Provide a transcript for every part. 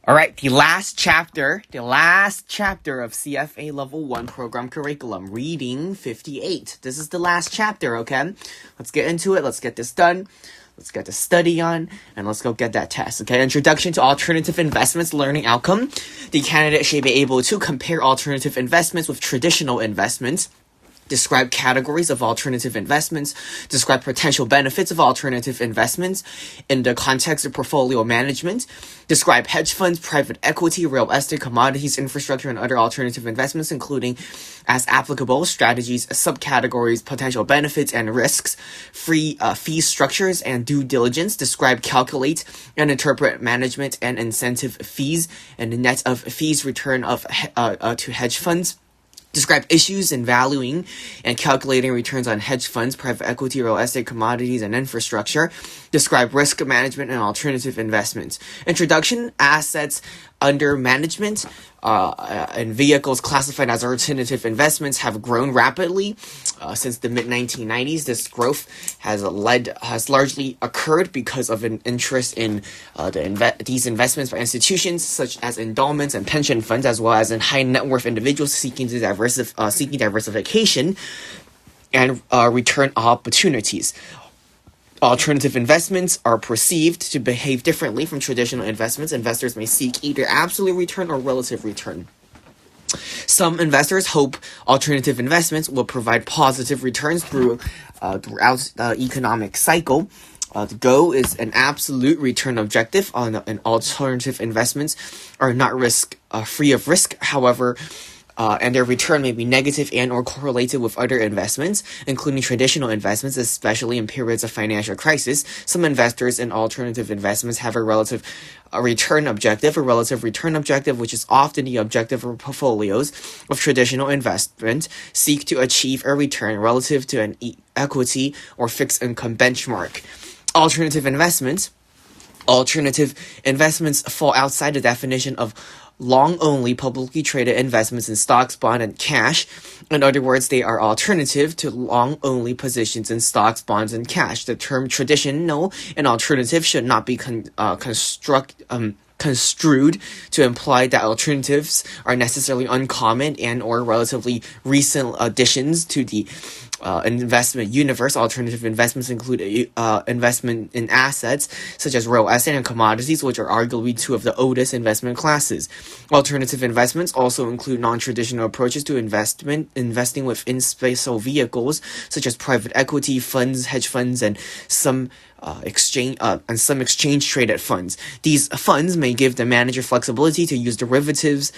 All right, the last chapter of CFA Level 1 program curriculum, reading 58. This is the last chapter, okay? Let's get into it. Let's get this done. Let's get the study on, and let's go get that test, okay? Introduction to Alternative Investments Learning Outcome. The candidate should be able to compare alternative investments with traditional investments, describe categories of alternative investments, describe potential benefits of alternative investments in the context of portfolio management, describe hedge funds, private equity, real estate, commodities, infrastructure, and other alternative investments, including, as applicable, strategies, subcategories, potential benefits and risks, fee structures, and due diligence. Describe, calculate, and interpret management and incentive fees and the net of fees return to hedge funds. Describe issues in valuing and calculating returns on hedge funds, private equity, real estate, commodities, and infrastructure. Describe risk management and alternative investments. Introduction, assets under management and vehicles classified as alternative investments have grown rapidly since the mid-1990s. This growth has largely occurred because of an interest in these investments by institutions such as endowments and pension funds, as well as in high net worth individuals seeking diversification and return opportunities. Alternative investments are perceived to behave differently from traditional investments. Investors may seek either absolute return or relative return. Some investors hope alternative investments will provide positive returns throughout the economic cycle. The goal is an absolute return objective and alternative investments are not free of risk. However, and their return may be negative and or correlated with other investments, including traditional investments, especially in periods of financial crisis. Some investors in alternative investments have a relative return objective, which is often the objective of portfolios of traditional investment, seek to achieve a return relative to an equity or fixed income benchmark. Alternative investments fall outside the definition of long-only publicly traded investments in stocks, bond, and cash. In other words, they are alternative to long-only positions in stocks, bonds, and cash. The term traditional and alternative should not be construed to imply that alternatives are necessarily uncommon and or relatively recent additions to the investment universe. Alternative investments include investment in assets such as real estate and commodities, which are arguably two of the oldest investment classes. Alternative investments also include non-traditional approaches to investing within special vehicles such as private equity funds, hedge funds, and some exchange traded funds. These funds may give the manager flexibility to use derivatives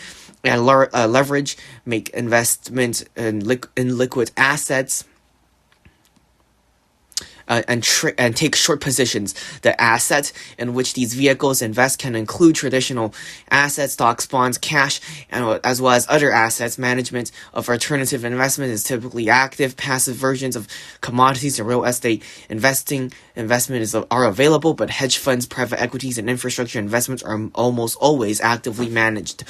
and leverage, make investment in liquid assets, and take short positions. The assets in which these vehicles invest can include traditional assets, stocks, bonds, cash, and as well as other assets. Management of alternative investment is typically active. Passive versions of commodities and real estate investment are available, but hedge funds, private equities, and infrastructure investments are almost always actively managed.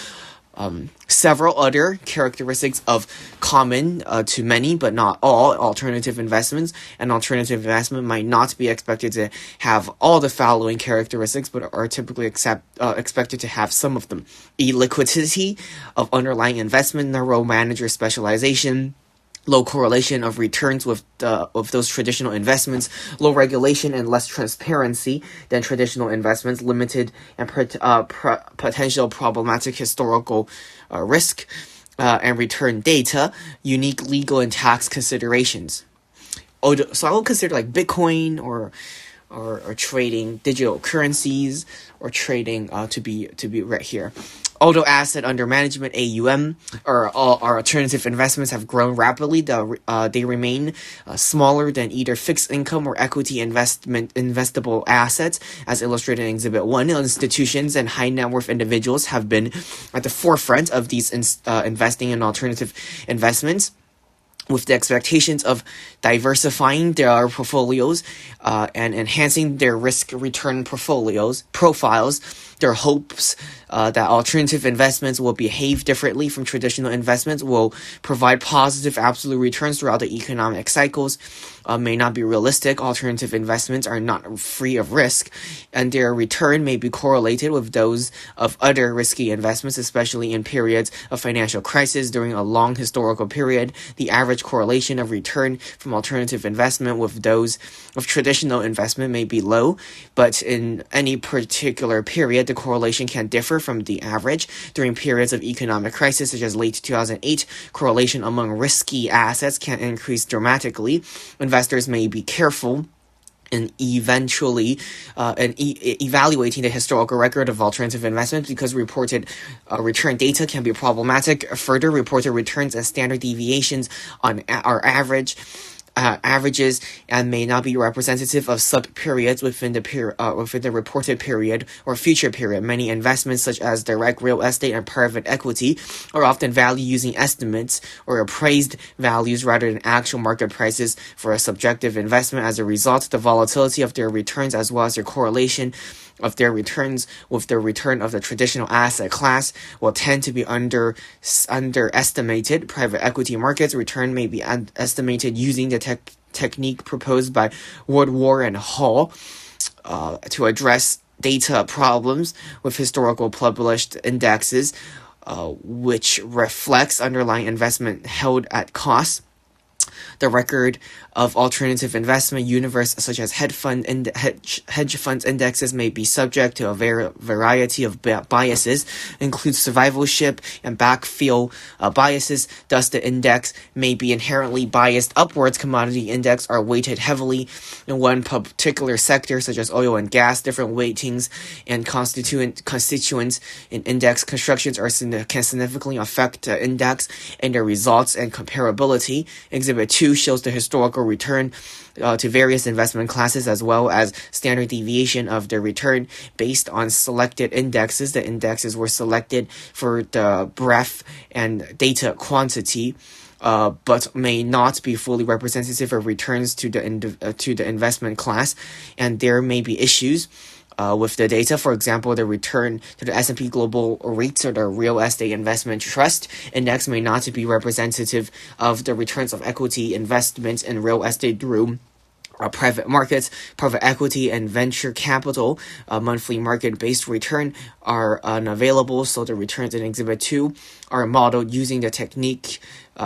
Several other characteristics of common to many but not all alternative investments. An alternative investment might not be expected to have all the following characteristics, but are typically expected to have some of them: illiquidity of underlying investment, narrow manager specialization, low correlation of returns with those traditional investments, low regulation and less transparency than traditional investments, limited and potential problematic historical risk and return data, unique legal and tax considerations. So I will consider like Bitcoin or trading digital currencies or trading to be right here. Although asset under management (AUM) or our alternative investments have grown rapidly, they remain smaller than either fixed income or equity investable assets, as illustrated in Exhibit 1. Institutions and high net worth individuals have been at the forefront of these investing in alternative investments, with the expectations of diversifying their portfolios and enhancing their risk-return profiles. Their hopes that alternative investments will behave differently from traditional investments, will provide positive absolute returns throughout the economic cycles, may not be realistic. Alternative investments are not free of risk, and their return may be correlated with those of other risky investments, especially in periods of financial crisis. During a long historical period, the average correlation of return from alternative investment with those of traditional investment may be low, but in any particular period, the correlation can differ from the average. During periods of economic crisis, such as late 2008, correlation among risky assets can increase dramatically. Investors may be careful in evaluating the historical record of alternative investments because reported return data can be problematic. Further, reported returns and standard deviations are averages and may not be representative of sub-periods within the reported period or future period. Many investments, such as direct real estate and private equity, are often valued using estimates or appraised values rather than actual market prices for a subjective investment. As a result, the volatility of their returns as well as their correlation of their returns with the return of the traditional asset class will tend to be underestimated. Private equity markets return may be estimated using the technique proposed by Woodward and Hall to address data problems with historical published indexes, which reflects underlying investment held at cost. The record of alternative investment universe, such as hedge funds indexes, may be subject to a variety of biases, includes survivorship and backfill biases. Thus, the index may be inherently biased upwards. Commodity index are weighted heavily in one particular sector, such as oil and gas. Different weightings and constituents in index constructions can significantly affect the index and their results and comparability. Exhibit 2 shows the historical return to various investment classes as well as standard deviation of the return based on selected indexes. The indexes were selected for the breadth and data quantity, but may not be fully representative of returns to the investment class, and there may be issues with the data. For example, the return to the S&P Global REITs or the Real Estate Investment Trust Index may not be representative of the returns of equity investments in real estate through private markets. Private equity and venture capital monthly market-based return are unavailable, so the returns in Exhibit 2 are modeled using the technique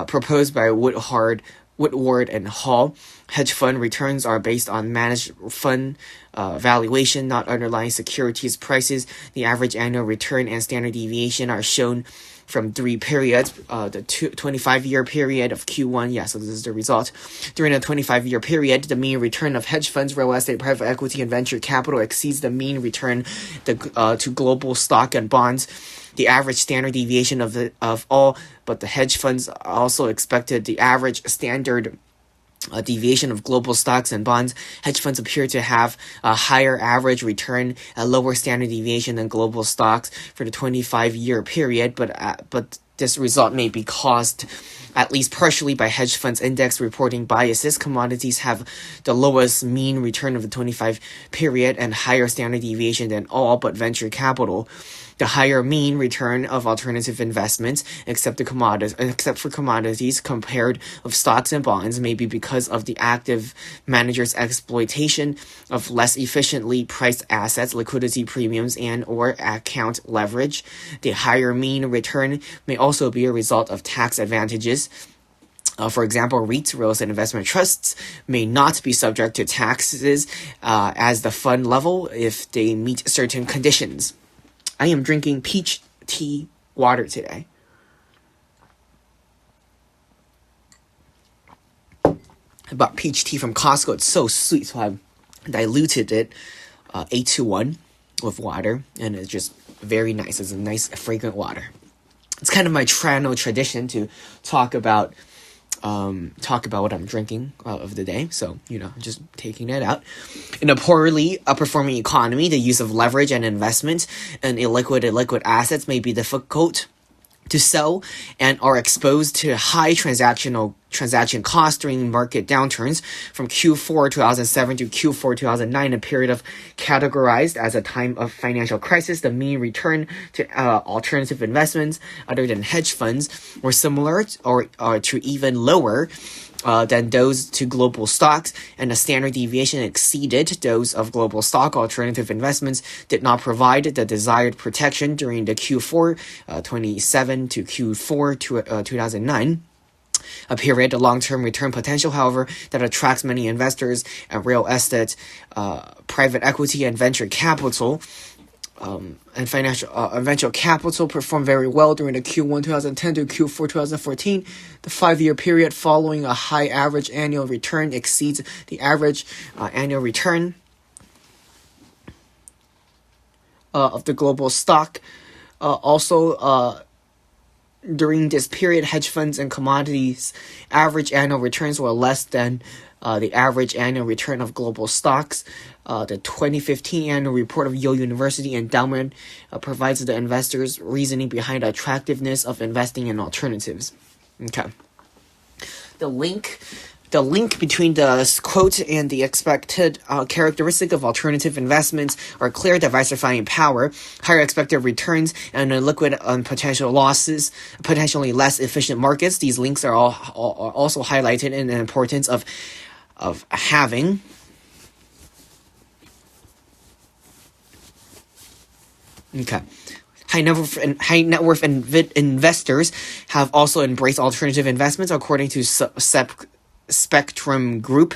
proposed by Woodward and Hall. Hedge fund returns are based on managed fund valuation, not underlying securities prices. The average annual return and standard deviation are shown from 3 periods. The 25-year period of Q1, so this is the result. During a 25-year period, the mean return of hedge funds, real estate, private equity, and venture capital exceeds the mean return to global stock and bonds. The average standard deviation of all but the hedge funds also expected the average standard deviation of global stocks and bonds. Hedge funds appear to have a higher average return, a lower standard deviation than global stocks for the 25-year period, but this result may be caused at least partially by hedge funds index reporting biases. Commodities have the lowest mean return of the 25 period and higher standard deviation than all but venture capital. The higher mean return of alternative investments, except for commodities compared with stocks and bonds, may be because of the active manager's exploitation of less efficiently priced assets, liquidity premiums, and or account leverage. The higher mean return may also be a result of tax advantages. For example, REITs, real estate investment trusts, may not be subject to taxes as the fund level if they meet certain conditions. I am drinking peach tea water today. I bought peach tea from Costco. It's so sweet, so I diluted it 8-1 with water, and it's just very nice. It's a nice, fragrant water. It's kind of my tradition to talk about what I'm drinking of the day. So, just taking it out. In a poorly performing economy, the use of leverage and investment in illiquid assets may be difficult. to sell and are exposed to high transaction costs during market downturns from Q4 2007 to Q4 2009, a period of categorized as a time of financial crisis. The mean return to alternative investments other than hedge funds were similar or to even lower than those to global stocks, and the standard deviation exceeded those of global stock. Alternative investments did not provide the desired protection during the Q4 27 to Q4 2009. A period of long-term return potential, however, that attracts many investors and real estate, private equity, and venture capital. And venture capital performed very well during the Q1 2010 to Q4 2014. The 5-year period following a high average annual return exceeds the average annual return of the global stock. During this period, hedge funds and commodities average annual returns were less than the average annual return of global stocks. The 2015 annual report of Yale University Endowment provides the investors reasoning behind the attractiveness of investing in alternatives. Okay. The link between the quote and the expected characteristic of alternative investments are clear diversifying power, higher expected returns, and liquid potential losses, potentially less efficient markets. These links are also highlighted in the importance of having high net worth investors have also embraced alternative investments, according to Spectrum Group.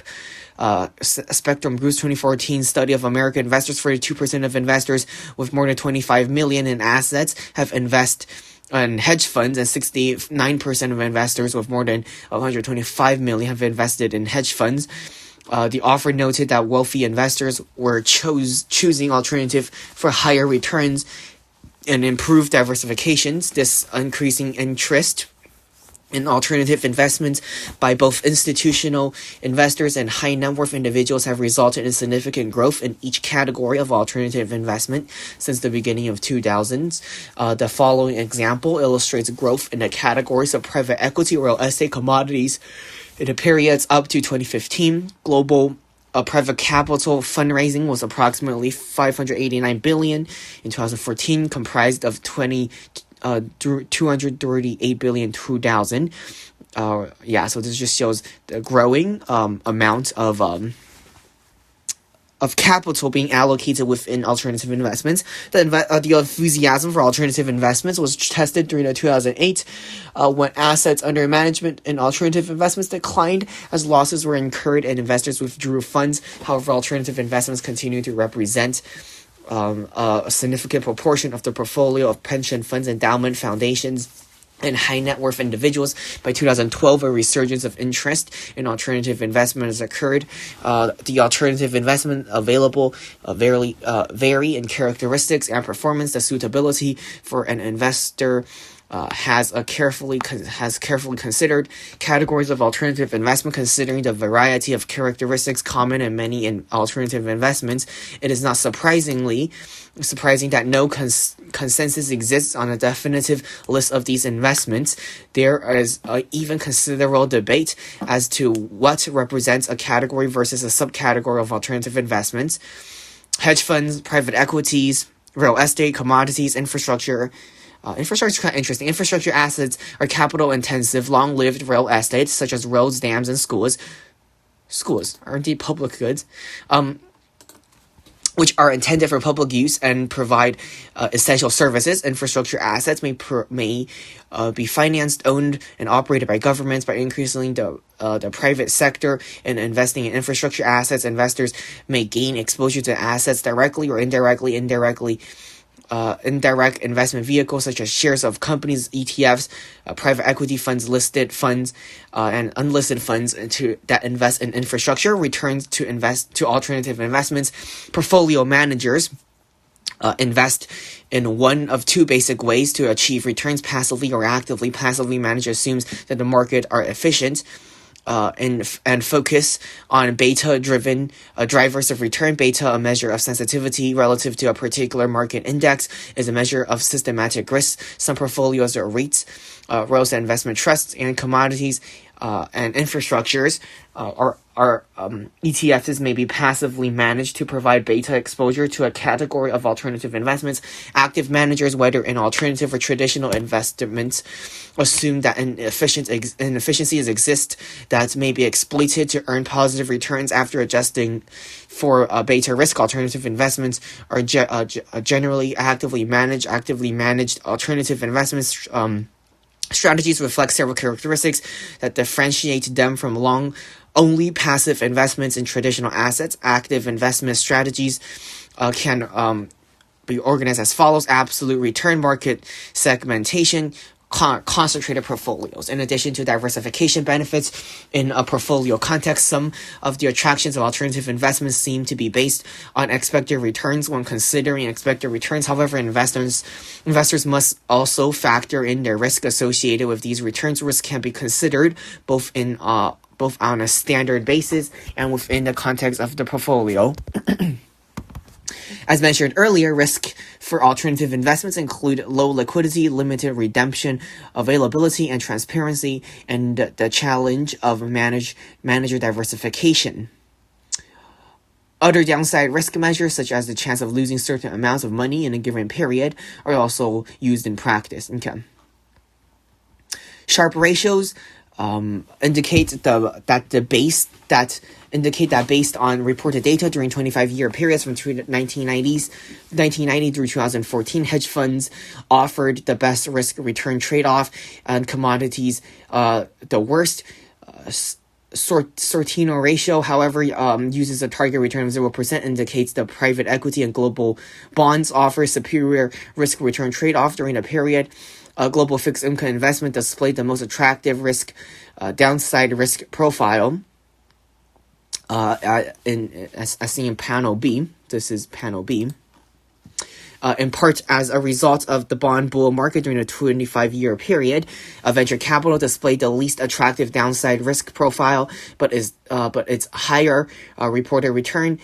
Spectrum Group's 2014 study of American investors. 42% of investors with more than $25 million in assets have invested in hedge funds, and 69% of investors with more than $125 million have invested in hedge funds. The author noted that wealthy investors were choosing alternative for higher returns and improved diversifications. This increasing interest in alternative investments by both institutional investors and high net worth individuals have resulted in significant growth in each category of alternative investment since the beginning of 2000s. The following example illustrates growth in the categories of private equity, real estate, commodities in the periods up to 2015. Global private capital fundraising was approximately $589 billion in 2014, comprised of 238 billion 2000. So this just shows the growing amount of capital being allocated within alternative investments. The enthusiasm for alternative investments was tested during the 2008 when assets under management in alternative investments declined as losses were incurred and investors withdrew funds. However, alternative investments continue to represent a significant proportion of the portfolio of pension funds, endowment foundations, and high net worth individuals. By 2012, a resurgence of interest in alternative investment has occurred. The alternative investment available vary in characteristics and performance. The suitability for an investor has carefully considered categories of alternative investment, considering the variety of characteristics common in many alternative investments. It is not surprising that no consensus exists on a definitive list of these investments. There is even considerable debate as to what represents a category versus a subcategory of alternative investments. Hedge funds, private equities, real estate, commodities, infrastructure. Infrastructure is kind of interesting. Infrastructure assets are capital-intensive, long-lived real estate, such as roads, dams, and schools. Schools are indeed public goods, which are intended for public use and provide essential services. Infrastructure assets may be financed, owned, and operated by governments. By increasing the private sector and investing in infrastructure assets, investors may gain exposure to assets directly or indirectly. Indirect investment vehicles such as shares of companies, ETFs, private equity funds, listed funds, and unlisted funds that invest in infrastructure. Returns to alternative investments. Portfolio managers invest in one of two basic ways to achieve returns: passively or actively. Passively, manager assumes that the market are efficient and focus on beta-driven drivers of return. Beta, a measure of sensitivity relative to a particular market index, is a measure of systematic risk. Some portfolios are REITs, real estate investment trusts, and commodities and infrastructures. ETFs may be passively managed to provide beta exposure to a category of alternative investments. Active managers, whether in alternative or traditional investments, assume that inefficiencies exist that may be exploited to earn positive returns after adjusting for beta risk. Alternative investments are generally actively managed. Actively managed alternative investments strategies reflect several characteristics that differentiate them from only passive investments in traditional assets. Active investment strategies can be organized as follows: absolute return, market segmentation, concentrated portfolios. In addition to diversification benefits in a portfolio context, some of the attractions of alternative investments seem to be based on expected returns. When considering expected returns, however, investors must also factor in their risk associated with these returns. Risk can be considered both on a standard basis and within the context of the portfolio. As mentioned earlier, risk for alternative investments include low liquidity, limited redemption availability, and transparency, and the challenge of manager diversification. Other downside risk measures, such as the chance of losing certain amounts of money in a given period, are also used in practice. Okay. Sharpe ratios indicate that based on reported data during 25-year periods from 1990 through 2014, hedge funds offered the best risk-return trade-off, and commodities the worst. Sortino ratio, however, uses a target return of 0%, indicates the private equity and global bonds offer superior risk-return trade-off during the period. Global fixed income investment displayed the most attractive downside risk profile. As seen in panel B. This is panel B. In part as a result of the bond bull market during a 25-year period, venture capital displayed the least attractive downside risk profile, but its higher reported return.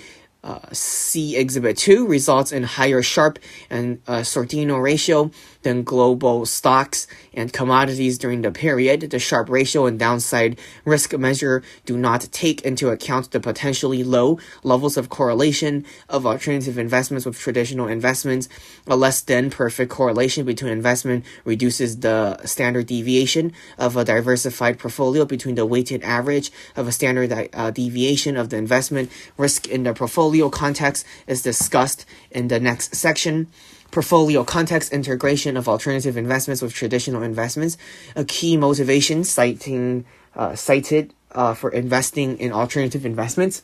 C Exhibit 2 results in higher Sharpe and Sortino ratio than global stocks and commodities during the period. The Sharpe ratio and downside risk measure do not take into account the potentially low levels of correlation of alternative investments with traditional investments. A less than perfect correlation between investment reduces the standard deviation of a diversified portfolio between the weighted average of a standard deviation of the investment risk in the portfolio context is discussed in the next section. Portfolio context, integration of alternative investments with traditional investments. A key motivation cited for investing in alternative investments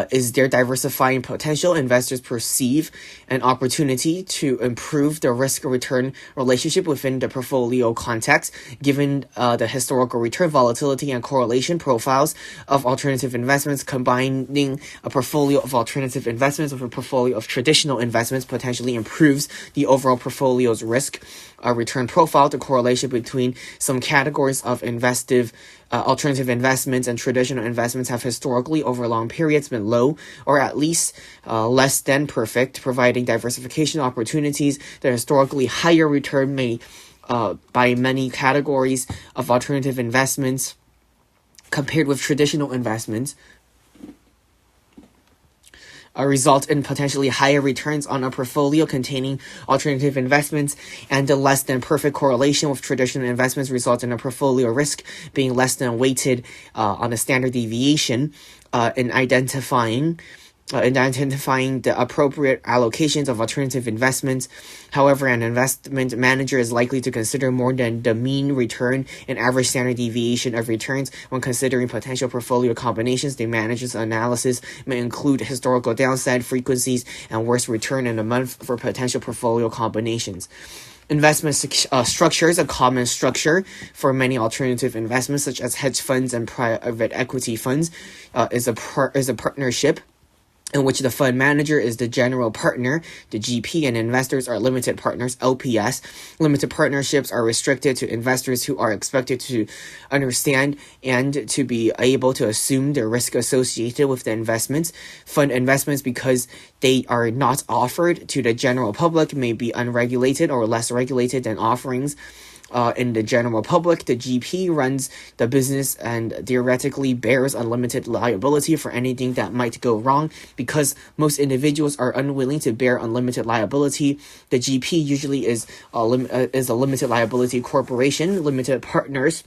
is their diversifying potential. Investors perceive an opportunity to improve the risk-return relationship within the portfolio context, given the historical return volatility and correlation profiles of alternative investments. Combining a portfolio of alternative investments with a portfolio of traditional investments potentially improves the overall portfolio's risk return profile. The correlation between some categories of alternative investments and traditional investments have historically, over long periods, been low or at least less than perfect, providing diversification opportunities. The historically higher return may by many categories of alternative investments compared with traditional investments result in potentially higher returns on a portfolio containing alternative investments, and the less than perfect correlation with traditional investments results in a portfolio risk being less than weighted on a standard deviation. In identifying the appropriate allocations of alternative investments. However, an investment manager is likely to consider more than the mean return and average standard deviation of returns when considering potential portfolio combinations. The manager's analysis may include historical downside frequencies and worst return in a month for potential portfolio combinations. Investment structures, a common structure for many alternative investments, such as hedge funds and private equity funds, is a partnership in which the fund manager is the general partner, the GP, and investors are limited partners, LPs. Limited partnerships are restricted to investors who are expected to understand and to be able to assume the risk associated with the investments. Fund investments, because they are not offered to the general public, may be unregulated or less regulated than offerings in the general public. The GP runs the business and theoretically bears unlimited liability for anything that might go wrong. Because most individuals are unwilling to bear unlimited liability, the GP usually is a limited liability corporation. Limited partners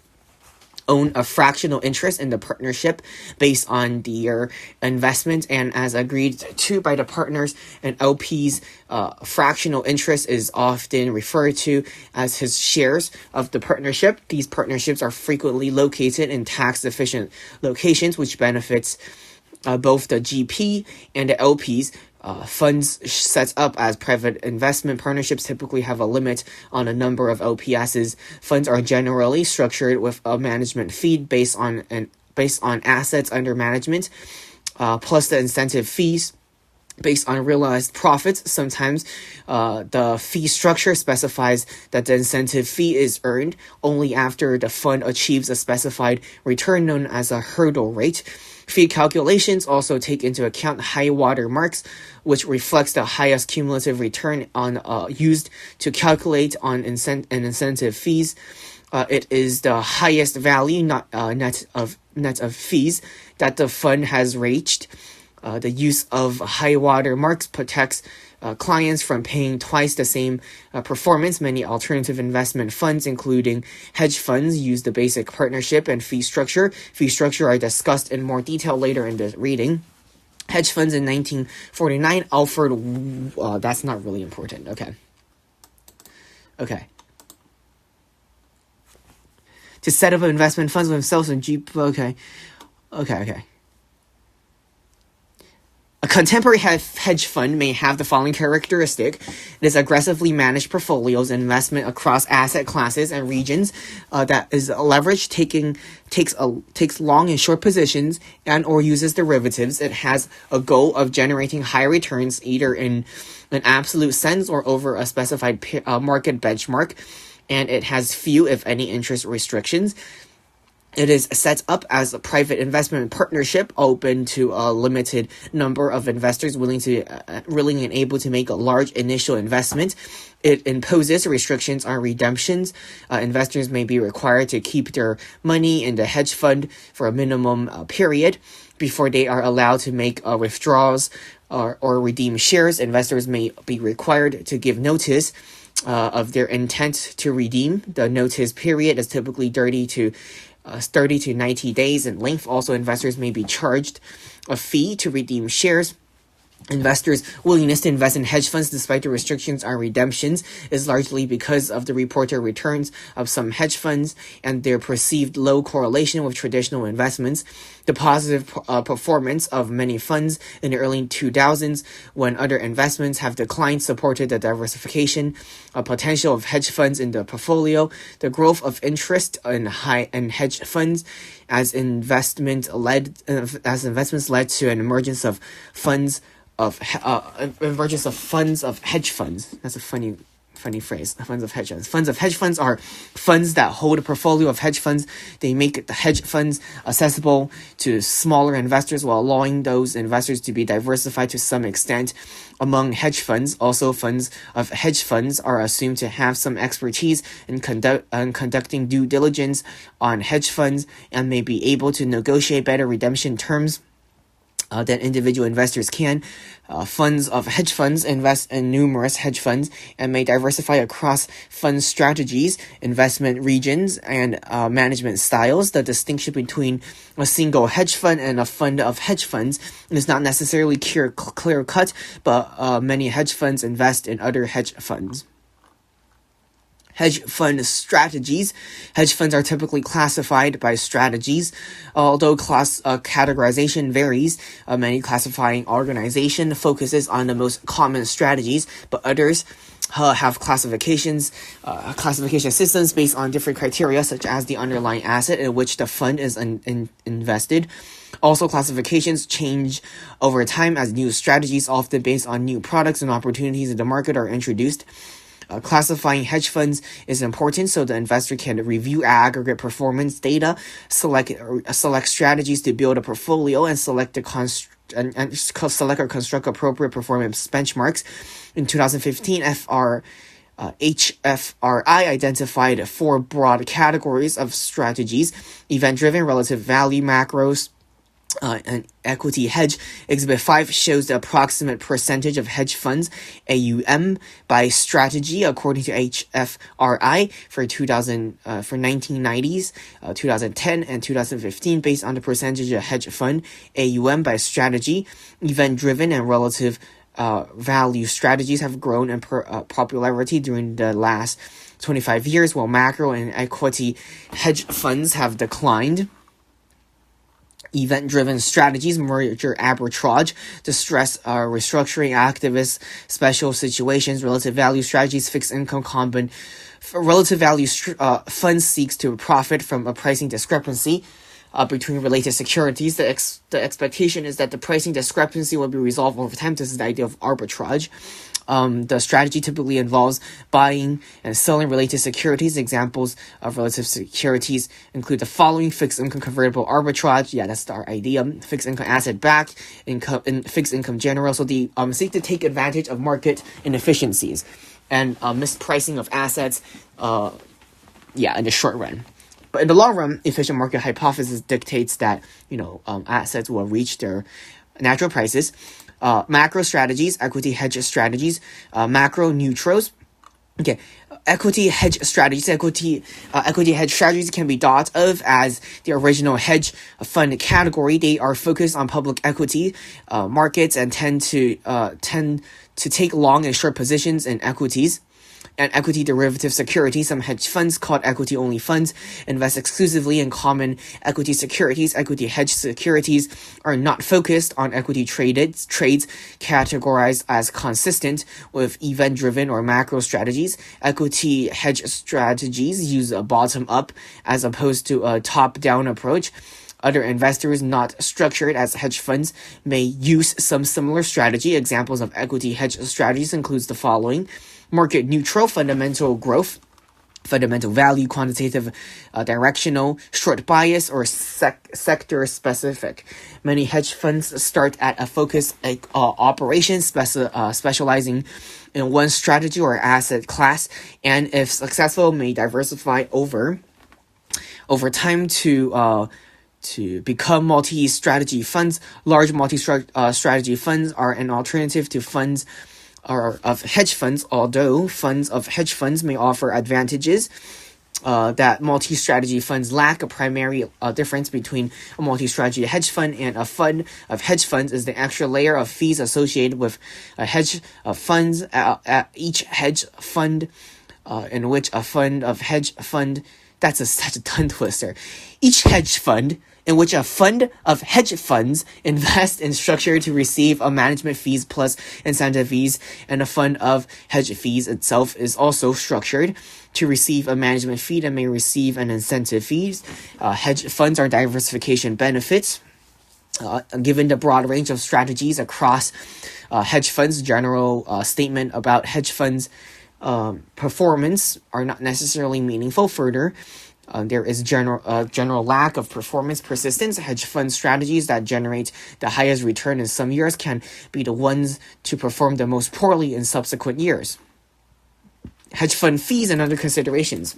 own a fractional interest in the partnership based on their investment, and as agreed to by the partners and LPs, fractional interest is often referred to as his shares of the partnership. These partnerships are frequently located in tax-efficient locations, which benefits both the GP and the LPs. Funds set up as private investment partnerships typically have a limit on the number of LPSs. Funds are generally structured with a management fee based on assets under management, plus the incentive fees based on realized profits. Sometimes the fee structure specifies that the incentive fee is earned only after the fund achieves a specified return known as a hurdle rate. Fee calculations also take into account high water marks, which reflects the highest cumulative return on used to calculate on incentive fees. It is the highest value, not net of fees, that the fund has reached. The use of high water marks protects clients from paying twice the same performance. Many alternative investment funds, including hedge funds, use the basic partnership and fee structure. Fee structure are discussed in more detail later in the reading. Hedge funds in 1949 offered, that's not really important. Okay. To set up investment funds themselves and okay. A contemporary hedge fund may have the following characteristic. It is aggressively managed portfolios and investment across asset classes and regions that is leveraged, takes long and short positions and or uses derivatives. It has a goal of generating high returns either in an absolute sense or over a specified market benchmark, and it has few, if any, interest restrictions. It is set up as a private investment partnership open to a limited number of investors willing and able to make a large initial investment. It imposes restrictions on redemptions. Investors may be required to keep their money in the hedge fund for a minimum period before they are allowed to make withdrawals or redeem shares. Investors may be required to give notice of their intent to redeem. The notice period is typically 30 to 90 days in length. Also, investors may be charged a fee to redeem shares. Investors' willingness to invest in hedge funds despite the restrictions on redemptions is largely because of the reported returns of some hedge funds and their perceived low correlation with traditional investments. The positive performance of many funds in the early 2000s, when other investments have declined, supported the diversification potential of hedge funds in the portfolio. The growth of interest in hedge funds as investments led to an emergence of funds of hedge funds. That's a funny phrase. Funds of hedge funds. Funds of hedge funds are funds that hold a portfolio of hedge funds. They make the hedge funds accessible to smaller investors while allowing those investors to be diversified to some extent among hedge funds. Also, funds of hedge funds are assumed to have some expertise in conducting due diligence on hedge funds and may be able to negotiate better redemption terms than individual investors can. Funds of hedge funds invest in numerous hedge funds and may diversify across fund strategies, investment regions, and management styles. The distinction between a single hedge fund and a fund of hedge funds is not necessarily clear-cut, but many hedge funds invest in other hedge funds. Hedge fund strategies. Hedge funds are typically classified by strategies. Although categorization varies, many classifying organization focuses on the most common strategies, but others have classification systems based on different criteria, such as the underlying asset in which the fund is invested. Also, classifications change over time as new strategies, often based on new products and opportunities in the market, are introduced. Classifying hedge funds is important so the investor can review aggregate performance data, select strategies to build a portfolio, and select or construct appropriate performance benchmarks. In 2015, HFRI identified 4 broad categories of strategies: event-driven, relative value, macros, and equity hedge. Exhibit 5 shows the approximate percentage of hedge funds AUM by strategy according to HFRI for 1990s, 2010, and 2015 based on the percentage of hedge fund AUM by strategy. Event-driven and relative value strategies have grown in popularity during the last 25 years, while macro and equity hedge funds have declined. Event-driven strategies, merger arbitrage, distress restructuring, activist special situations, relative value strategies, fixed income relative value funds seeks to profit from a pricing discrepancy between related securities. The expectation is that the pricing discrepancy will be resolved over time. This is the idea of arbitrage. The strategy typically involves buying and selling related securities. Examples of relative securities include the following: fixed income convertible arbitrage. Yeah, that's our idea. Fixed income asset backed income and fixed income general. So the seek to take advantage of market inefficiencies and mispricing of assets. In the short run. But in the long run, efficient market hypothesis dictates that assets will reach their natural prices. Macro strategies, equity hedge strategies, macro neutrals. Okay, equity hedge strategies. Equity hedge strategies can be thought of as the original hedge fund category. They are focused on public equity markets and tend to take long and short positions in equities and equity derivative securities. Some hedge funds, called equity-only funds, invest exclusively in common equity securities. Equity hedge securities are not focused on equity trades categorized as consistent with event-driven or macro strategies. Equity hedge strategies use a bottom-up as opposed to a top-down approach. Other investors not structured as hedge funds may use some similar strategy. Examples of equity hedge strategies includes the following: market neutral, fundamental growth, fundamental value, quantitative directional, short bias, or sector specific. Many hedge funds start at a focused operation specializing in one strategy or asset class, and if successful may diversify over time to become multi-strategy funds. Large multi-strategy funds are an alternative to funds of hedge funds, although funds of hedge funds may offer advantages that multi-strategy funds lack. A primary difference between a multi-strategy hedge fund and a fund of hedge funds is the extra layer of fees associated with hedge funds. Each hedge fund in which a fund of hedge fund, such a tongue twister. Each hedge fund in which a fund of hedge funds invest in structure to receive a management fees plus incentive fees, and a fund of hedge fees itself is also structured to receive a management fee and may receive an incentive fees. Hedge funds are diversification benefits. Given the broad range of strategies across hedge funds, general statement about hedge funds performance are not necessarily meaningful. Further, there is general lack of performance persistence. Hedge fund strategies that generate the highest return in some years can be the ones to perform the most poorly in subsequent years. Hedge fund fees and other considerations.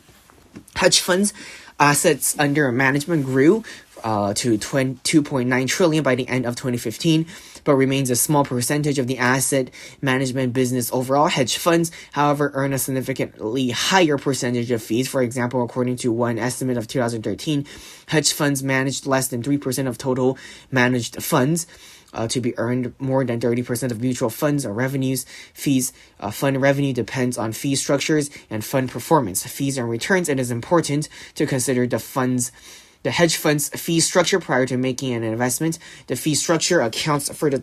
Hedge funds assets under management grew to 2.9 trillion by the end of 2015, but remains a small percentage of the asset management business overall. Hedge funds, however, earn a significantly higher percentage of fees. For example, according to one estimate of 2013, hedge funds managed less than 3% of total managed funds. To be earned more than 30% of mutual funds or revenues. Fees, fund revenue depends on fee structures and fund performance. Fees and returns. It is important to consider the hedge fund's fee structure prior to making an investment. The fee structure accounts for the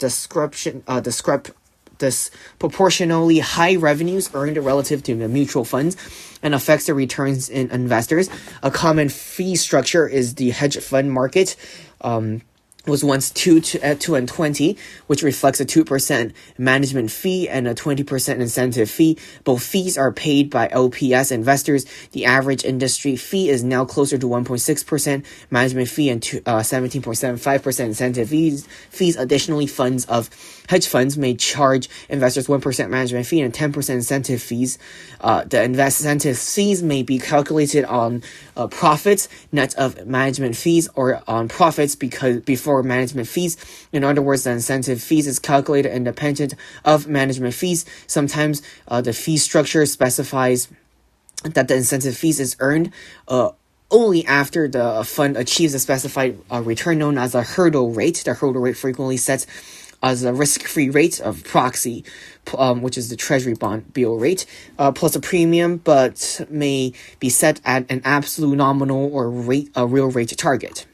disproportionately high revenues earned relative to the mutual funds and affects the returns in investors. A common fee structure is the hedge fund market. was once 2 and 20, which reflects a 2% management fee and a 20% incentive fee. Both fees are paid by LPS investors. The average industry fee is now closer to 1.6% management fee and 17.75% incentive fees. Additionally, funds of hedge funds may charge investors 1% management fee and 10% incentive fees. The incentive fees may be calculated on profits net of management fees or on profits before management fees. In other words, the incentive fees is calculated independent of management fees. Sometimes the fee structure specifies that the incentive fees is earned only after the fund achieves a specified return known as a hurdle rate. The hurdle rate frequently sets as a risk-free rate of proxy, which is the treasury bond bill rate, plus a premium, but may be set at an absolute nominal or a real rate target.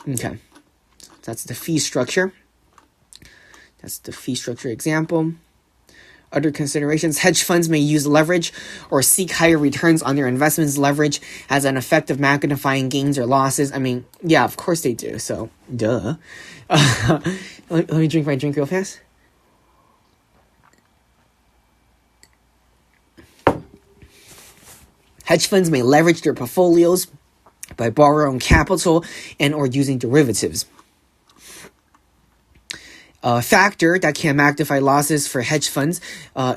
Okay, that's the fee structure. That's the fee structure example. Other considerations: hedge funds may use leverage or seek higher returns on their investments. Leverage has an effect of magnifying gains or losses. I mean, yeah, of course they do. So, duh. Let me drink my drink real fast. Hedge funds may leverage their portfolios by borrowing capital and or using derivatives. A factor that can magnify losses for hedge funds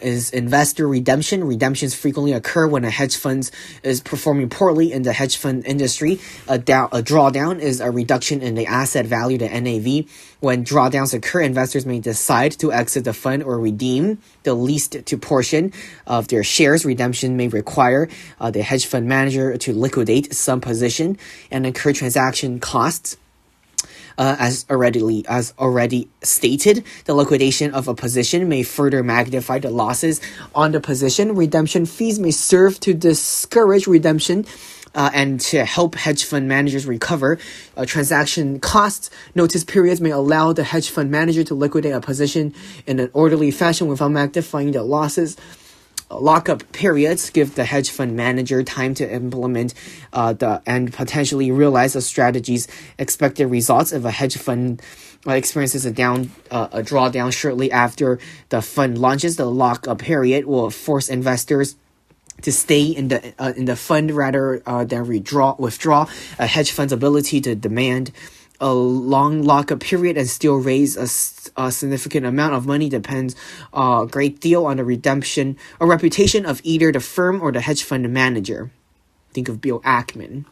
is investor redemption. Redemptions frequently occur when a hedge fund is performing poorly in the hedge fund industry. A drawdown is a reduction in the asset value, the NAV. When drawdowns occur, investors may decide to exit the fund or redeem the least to portion of their shares. Redemption may require the hedge fund manager to liquidate some position and incur transaction costs. As already stated, the liquidation of a position may further magnify the losses on the position. Redemption fees may serve to discourage redemption and to help hedge fund managers recover. Transaction costs notice periods may allow the hedge fund manager to liquidate a position in an orderly fashion without magnifying the losses. Lockup periods give the hedge fund manager time to implement and potentially realize the strategy's expected results. If a hedge fund experiences a drawdown shortly after the fund launches, the lockup period will force investors to stay in the fund rather than withdraw. A hedge fund's ability to demand a long lockup period and still raise a significant amount of money depends a great deal on the redemption or reputation of either the firm or the hedge fund manager. Think of Bill Ackman.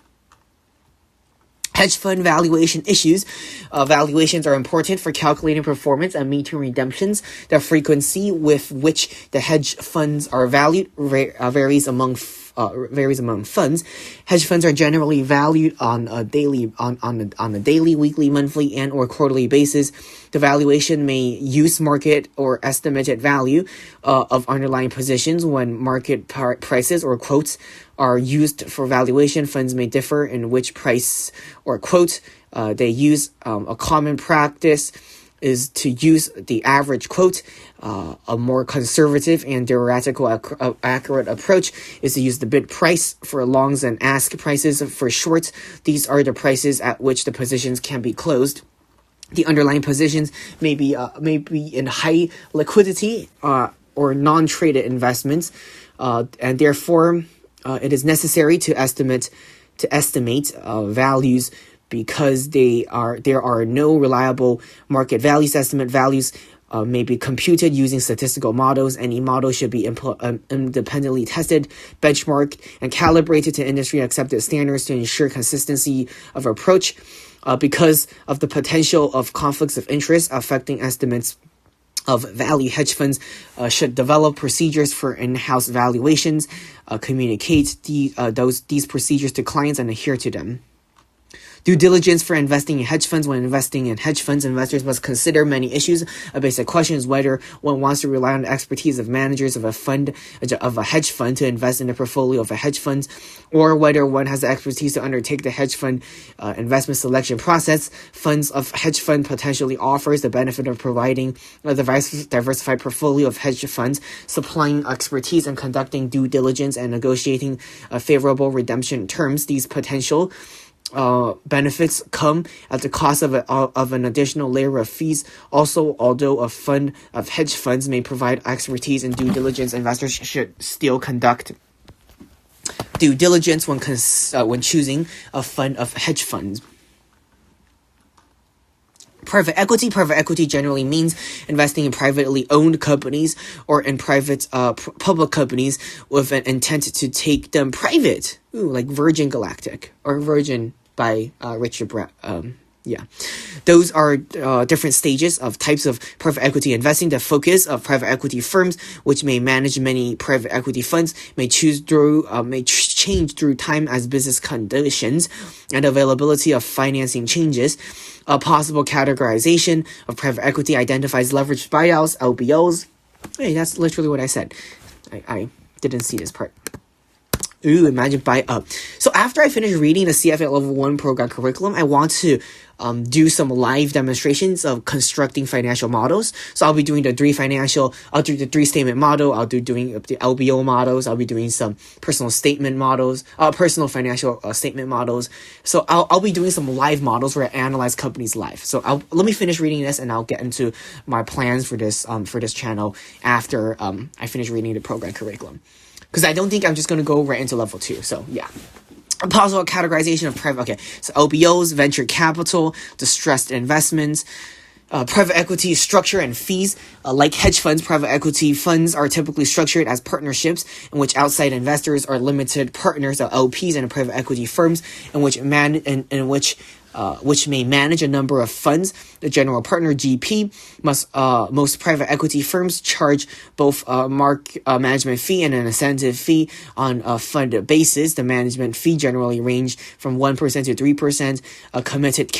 Hedge fund valuation issues. Valuations are important for calculating performance and meeting redemptions. The frequency with which the hedge funds are valued varies among funds. Hedge funds are generally valued on a daily, weekly, monthly, and or quarterly basis. The valuation may use market or estimated value of underlying positions. When market prices or quotes are used for valuation, funds may differ in which price or quote they use. A common practice is to use the average quote. A more conservative and theoretical accurate approach is to use the bid price for longs and ask prices for shorts. These are the prices at which the positions can be closed. The underlying positions may be in high liquidity or non-traded investments, and therefore it is necessary to estimate values because there are no reliable market values. Estimate values may be computed using statistical models. Any model should be independently tested, benchmarked, and calibrated to industry accepted standards to ensure consistency of approach. Because of the potential of conflicts of interest affecting estimates of value, hedge funds should develop procedures for in-house valuations, communicate these procedures to clients, and adhere to them. Due diligence for investing in hedge funds. When investing in hedge funds, investors must consider many issues. A basic question is whether one wants to rely on the expertise of managers of a hedge fund to invest in the portfolio of a hedge fund, or whether one has the expertise to undertake the hedge fund investment selection process. Funds of hedge fund potentially offers the benefit of providing a diversified portfolio of hedge funds, supplying expertise and conducting due diligence and negotiating favorable redemption terms. These potential benefits come at the cost of an additional layer of fees. Also, although a fund of hedge funds may provide expertise and due diligence, investors should still conduct due diligence when choosing a fund of hedge funds. Private equity generally means investing in privately owned companies or in public companies with an intent to take them private. Like Virgin Galactic or Virgin by Richard Those are different stages of types of private equity investing. The focus of private equity firms, which may manage many private equity funds, may change through time as business conditions and availability of financing changes. A possible categorization of private equity identifies leveraged buyouts, LBOs. Hey, that's literally what I said. I didn't see this part. Imagine buy up. So after I finish reading the CFA Level 1 program curriculum, I want to do some live demonstrations of constructing financial models. So I'll be doing I'll do the 3-statement model, I'll be doing the LBO models, I'll be doing some personal financial statement models. So I'll be doing some live models where I analyze companies live. So let me finish reading this and I'll get into my plans for this channel after I finish reading the program curriculum. Because I don't think I'm just going to go right into level 2. So, yeah. A possible categorization of so LBOs, venture capital, distressed investments, private equity structure and fees. Like hedge funds, private equity funds are typically structured as partnerships in which outside investors are limited partners, or LPs, in private equity firms, which may manage a number of funds. The general partner, GP, most private equity firms charge both a management fee and an incentive fee on a fund basis. The management fee generally range from 1% to 3%. Committed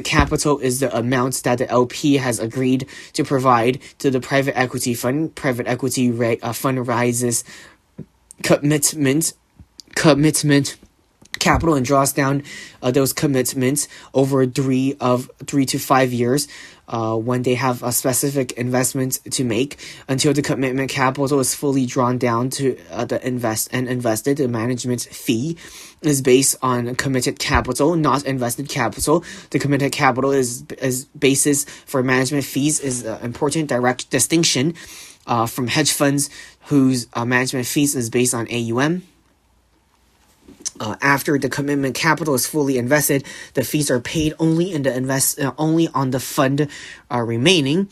capital is the amount that the LP has agreed to provide to the private equity fund. Private equity fund raises commitment capital and draws down those commitments over 3 to 5 years when they have a specific investment to make. Until the commitment capital is fully drawn down to invested. The management fee is based on committed capital, not invested capital. The committed capital is basis for management fees is an important direct distinction from hedge funds whose management fees is based on AUM. After the commitment capital is fully invested, the fees are paid only on the fund remaining.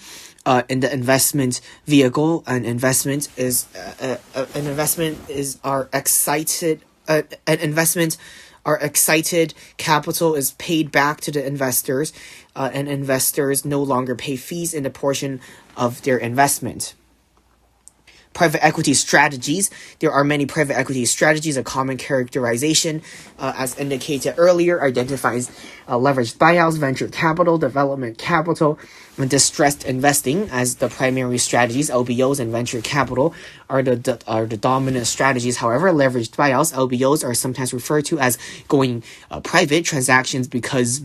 In the investment vehicle, an investment capital is paid back to the investors, and investors no longer pay fees in the portion of their investment. Private equity strategies. There are many private equity strategies. A common characterization, as indicated earlier, identifies leveraged buyouts, venture capital, development capital, and distressed investing as the primary strategies. LBOs and venture capital are the dominant strategies. However, leveraged buyouts, LBOs, are sometimes referred to as going private transactions because,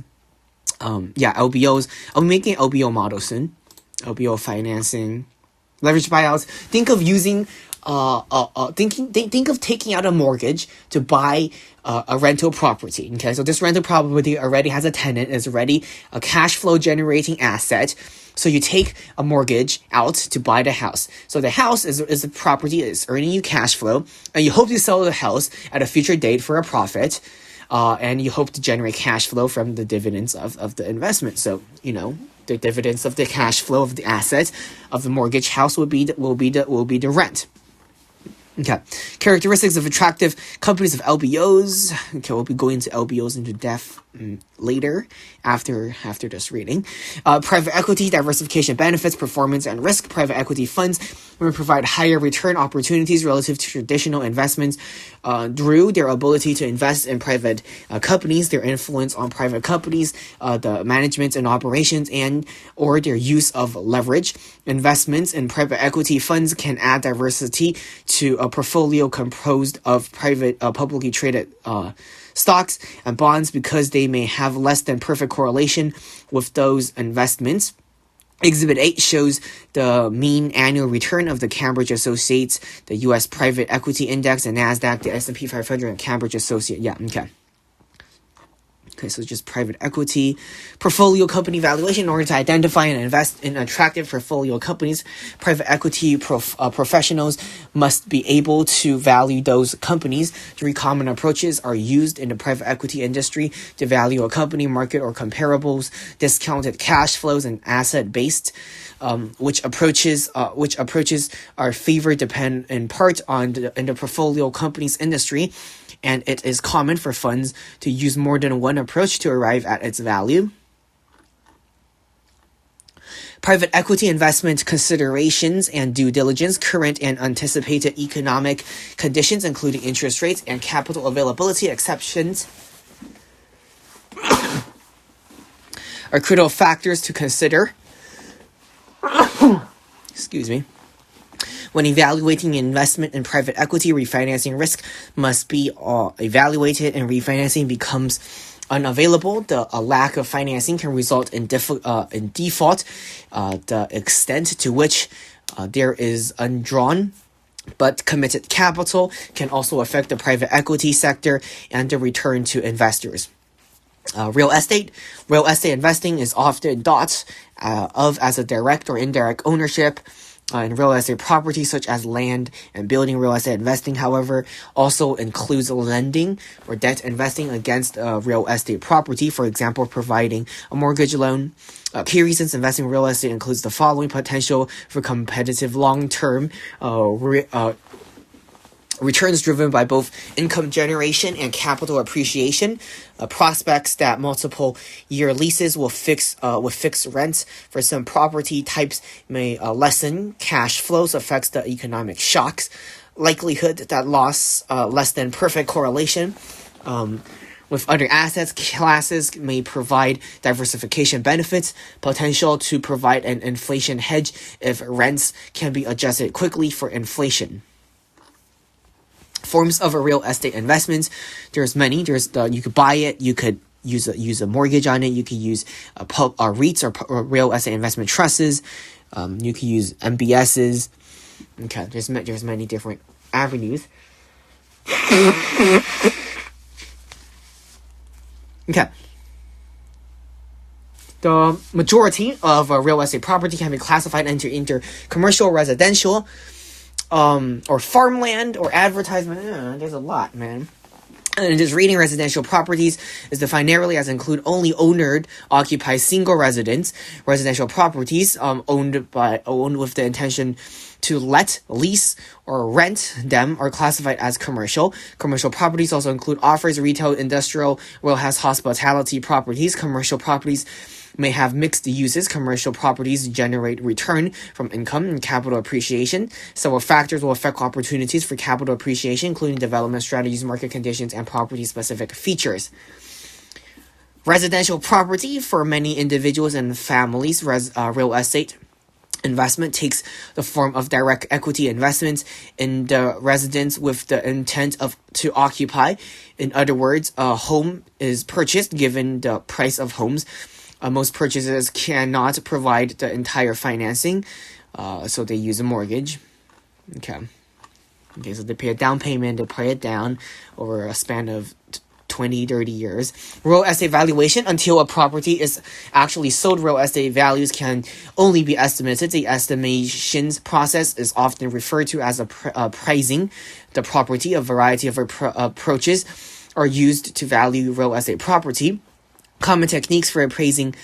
LBOs. I'll be making an LBO model soon. LBO financing. Leveraged buyouts. Think of using, think of taking out a mortgage to buy a rental property. Okay, so this rental property already has a tenant, is already a cash flow generating asset. So you take a mortgage out to buy the house. So the house is a property, is earning you cash flow, and you hope to sell the house at a future date for a profit. And you hope to generate cash flow from the dividends of the investment. So, the dividends of the cash flow of the asset of the mortgage house will be the rent. Okay. Characteristics of attractive companies of LBOs. Okay, we'll be going into LBOs into depth later after this reading. Private equity, diversification benefits, performance, and risk. Private equity funds will provide higher return opportunities relative to traditional investments through their ability to invest in private companies, their influence on private companies, the management and operations, or their use of leverage. Investments in private equity funds can add diversity to a portfolio composed of private, publicly traded stocks and bonds because they may have less than perfect correlation with those investments. Exhibit 8 shows the mean annual return of the Cambridge Associates, the U.S. Private Equity Index, and NASDAQ, the S&P 500, and Cambridge Associate. Yeah, okay. Okay, so just private equity, portfolio company valuation. In order to identify and invest in attractive portfolio companies, private equity professionals must be able to value those companies. Three common approaches are used in the private equity industry to value a company: market or comparables, discounted cash flows, and asset-based. Which approaches are favored depend in part on the portfolio company's industry, and it is common for funds to use more than one approach to arrive at its value. Private equity investment considerations and due diligence. Current and anticipated economic conditions, including interest rates and capital availability exceptions, are critical factors to consider. Excuse me. When evaluating investment in private equity, refinancing risk must be evaluated, and refinancing becomes unavailable. A lack of financing can result in default. The extent to which there is undrawn but committed capital can also affect the private equity sector and the return to investors. Real estate investing is often thought of as a direct or indirect ownership in real estate property, such as land and building. Real estate investing, however, also includes lending or debt investing against real estate property, for example, providing a mortgage loan. Key reasons investing in real estate includes the following: potential for competitive long-term returns driven by both income generation and capital appreciation. Prospects that multiple year leases with fixed rents for some property types may lessen cash flows, affects the economic shocks. Likelihood that loss less than perfect correlation with other assets classes may provide diversification benefits. Potential to provide an inflation hedge if rents can be adjusted quickly for inflation. Forms of a real estate investments. There's many. You could buy it. You could use a mortgage on it. You could use REITs or real estate investment trusts. You could use MBSs. Okay, there's many different avenues. Okay. The majority of real estate property can be classified into commercial, residential, or farmland, or advertisement. There's a lot, man. And just reading residential properties is defined narrowly as include only owner occupied single residence. Residential properties owned with the intention to let, lease, or rent them are classified as commercial. Commercial properties also include office, retail, industrial, warehouse, hospitality properties. Commercial properties may have mixed uses. Commercial properties generate return from income and capital appreciation. Several factors will affect opportunities for capital appreciation, including development strategies, market conditions, and property-specific features. Residential property. For many individuals and families, real estate investment takes the form of direct equity investments in the residence with the intent to occupy. In other words, a home is purchased given the price of homes. Most purchasers cannot provide the entire financing, so they use a mortgage. Okay, so they pay a down payment, they pay it down over a span of 20, 30 years. Real estate valuation. Until a property is actually sold, real estate values can only be estimated. The estimations process is often referred to as appraising the property. A variety of approaches are used to value real estate property. Common techniques for appraising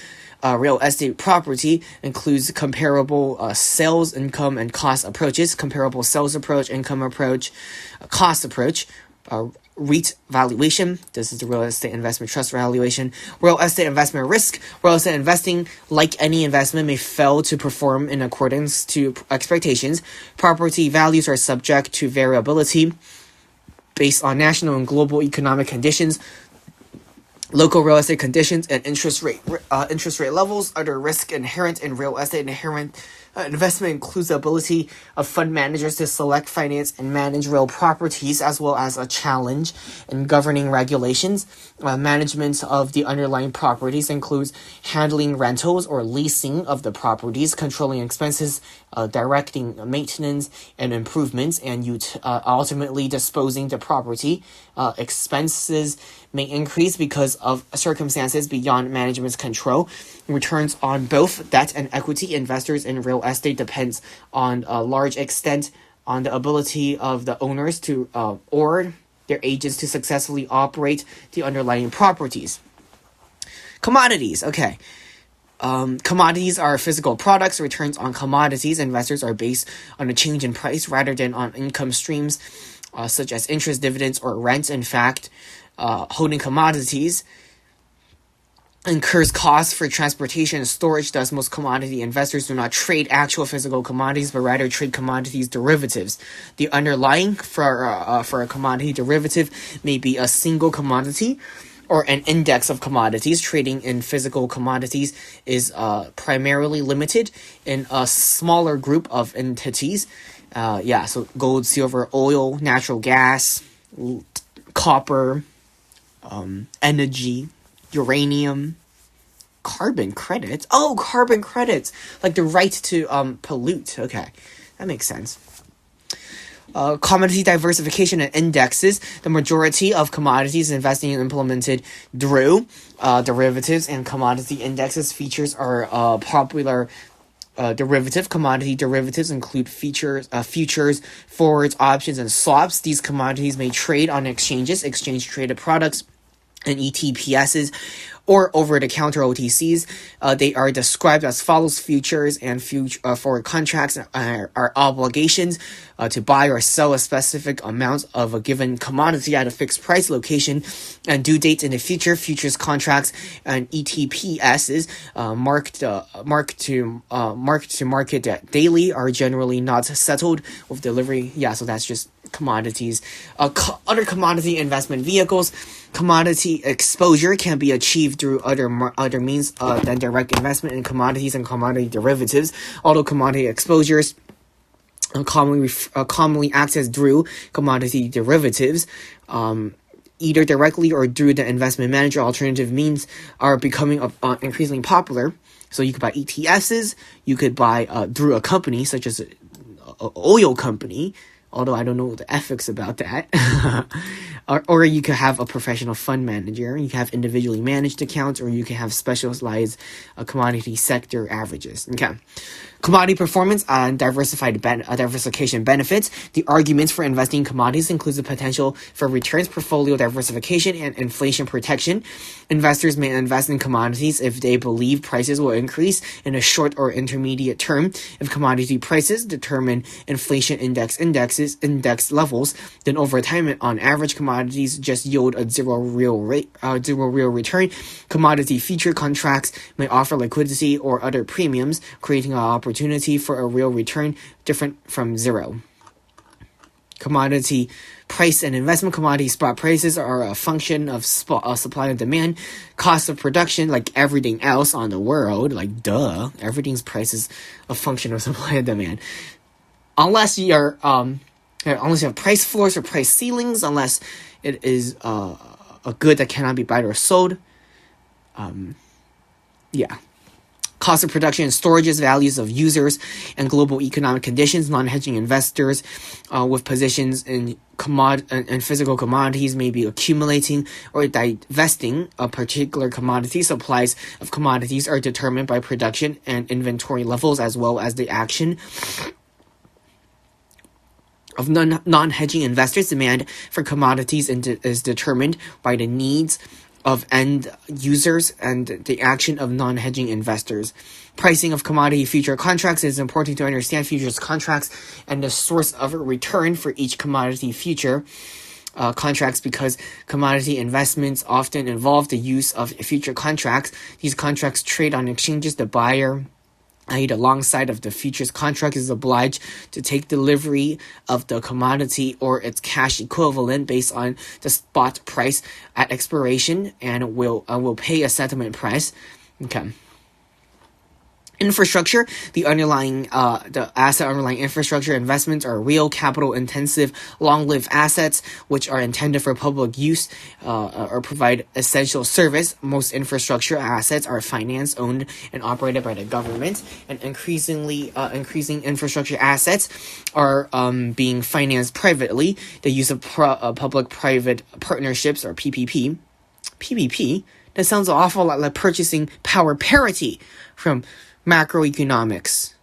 real estate property includes comparable sales, income, and cost approaches. Comparable sales approach, income approach, cost approach. REIT valuation. This is the real estate investment trust valuation. Real estate investment risk. Real estate investing, like any investment, may fail to perform in accordance to expectations. Property values are subject to variability based on national and global economic conditions, local real estate conditions, and interest rate levels. Other risk inherent in real estate Investment includes the ability of fund managers to select, finance, and manage real properties, as well as a challenge in governing regulations. Management of the underlying properties includes handling rentals or leasing of the properties, controlling expenses, directing maintenance and improvements, and ultimately disposing the property. Expenses may increase because of circumstances beyond management's control. Returns on both debt and equity investors in real estate depends on a large extent on the ability of the owners to or their agents to successfully operate the underlying properties. Commodities, okay. Commodities are physical products. Returns on commodities investors are based on a change in price rather than on income streams such as interest, dividends, or rent. In fact, holding commodities incurs costs for transportation and storage. Thus, most commodity investors do not trade actual physical commodities, but rather trade commodities derivatives. The underlying for a commodity derivative may be a single commodity or an index of commodities. Trading in physical commodities is primarily limited in a smaller group of entities. So gold, silver, oil, natural gas, copper, energy, uranium, carbon credits. Oh, carbon credits, like the right to pollute. Okay, that makes sense. Commodity diversification and indexes. The majority of commodities investing implemented through derivatives and commodity indexes. Features are popular. Commodity derivatives include futures, forwards, options, and swaps. These commodities may trade on exchanges, exchange-traded products, and ETPSs, or over-the-counter OTCs. They are described as follows: futures and forward contracts are obligations to buy or sell a specific amount of a given commodity at a fixed price, location, and due date in the future. Futures contracts and ETPSs marked to market daily are generally not settled with delivery. So that's just commodities. Other commodity investment vehicles. Commodity exposure can be achieved through other means than direct investment in commodities and commodity derivatives. Although commodity exposures commonly accessed through commodity derivatives, either directly or through the investment manager, alternative means are becoming increasingly popular. So you could buy ETFs, you could buy through a company such as an oil company, although I don't know the ethics about that. or you could have a professional fund manager, you can have individually managed accounts, or you can have specialized commodity sector averages. Okay. Commodity performance and diversification benefits. The arguments for investing in commodities includes the potential for returns, portfolio diversification, and inflation protection. Investors may invest in commodities if they believe prices will increase in a short or intermediate term. If commodity prices determine inflation index levels, then over time, on average, commodities just yield a zero real return. Commodity future contracts may offer liquidity or other premiums, creating an opportunity for a real return different from zero. Commodity price and investment. Commodity spot prices are a function of supply and demand. Cost of production, like everything else on the world, everything's price is a function of supply and demand. Unless you have price floors or price ceilings, unless it is a good that cannot be bought or sold. Cost of production and storages, values of users, and global economic conditions. Non-hedging investors with positions in physical commodities may be accumulating or divesting a particular commodity. Supplies of commodities are determined by production and inventory levels, as well as the action of non-hedging investors. Demand for commodities is determined by the needs of end users and the action of non-hedging investors. Pricing of commodity future contracts. It is important to understand futures contracts and the source of a return for each commodity future contracts, because commodity investments often involve the use of future contracts. These contracts trade on exchanges. The buyer, i.e. the long side of the futures contract, is obliged to take delivery of the commodity or its cash equivalent based on the spot price at expiration, and will pay a settlement price. Okay. Infrastructure, the asset underlying infrastructure investments are real capital-intensive, long-lived assets which are intended for public use or provide essential service. Most infrastructure assets are financed, owned, and operated by the government, and increasing infrastructure assets are being financed privately. The use of public-private partnerships, or PPP. PPP? That sounds an awful lot like purchasing power parity from macroeconomics,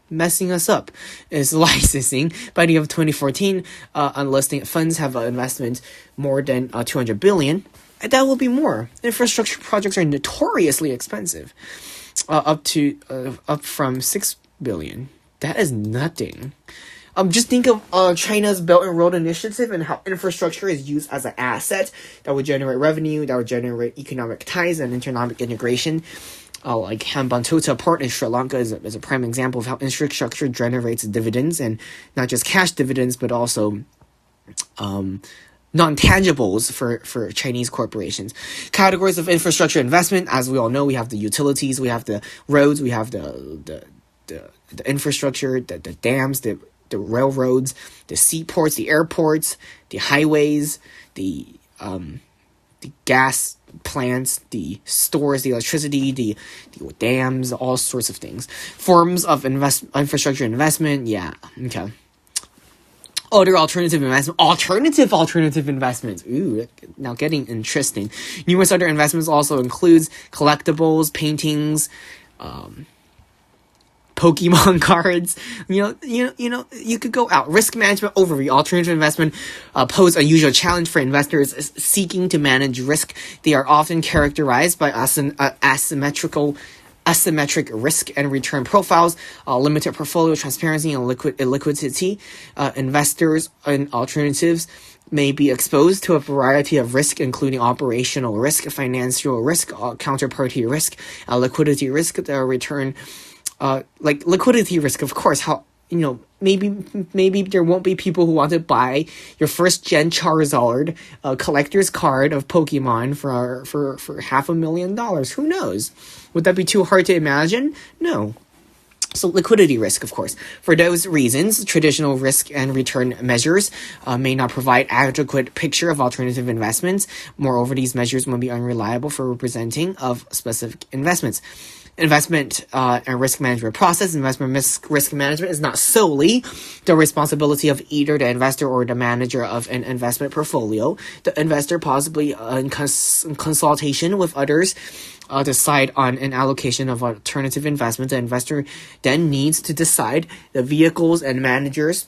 messing us up, is licensing. By the end of 2014, unlisted funds have an investment more than 200 billion. And that will be more. Infrastructure projects are notoriously expensive, up from 6 billion. That is nothing. Just think of China's Belt and Road Initiative and how infrastructure is used as an asset that would generate revenue, that would generate economic ties and economic integration. Like Hambantota Port in Sri Lanka is a prime example of how infrastructure generates dividends, and not just cash dividends, but also non-tangibles for Chinese corporations. Categories of infrastructure investment, as we all know, we have the utilities, we have the roads, we have the infrastructure, the dams, the railroads, the seaports, the airports, the highways, the gas plants, the stores, the electricity, the dams, all sorts of things. Forms of infrastructure investment, yeah, okay. Other alternative investments. Ooh, now getting interesting. Numerous other investments also includes collectibles, paintings, Pokemon cards. You could go out. Risk management overview. Alternative investment pose a usual challenge for investors seeking to manage risk. They are often characterized by asymmetric risk and return profiles, limited portfolio transparency, and illiquidity. Investors in alternatives may be exposed to a variety of risk, including operational risk, financial risk, counterparty risk, liquidity risk, return. Like liquidity risk, of course. Maybe there won't be people who want to buy your first gen Charizard collector's card of Pokemon for $500,000. Who knows? Would that be too hard to imagine? No. So liquidity risk, of course. For those reasons, traditional risk and return measures may not provide adequate picture of alternative investments. Moreover, these measures may be unreliable for representing of specific investments. Investment and risk management process. Investment risk management is not solely the responsibility of either the investor or the manager of an investment portfolio. The investor, possibly in consultation with others, decide on an allocation of alternative investment. The investor then needs to decide the vehicles and managers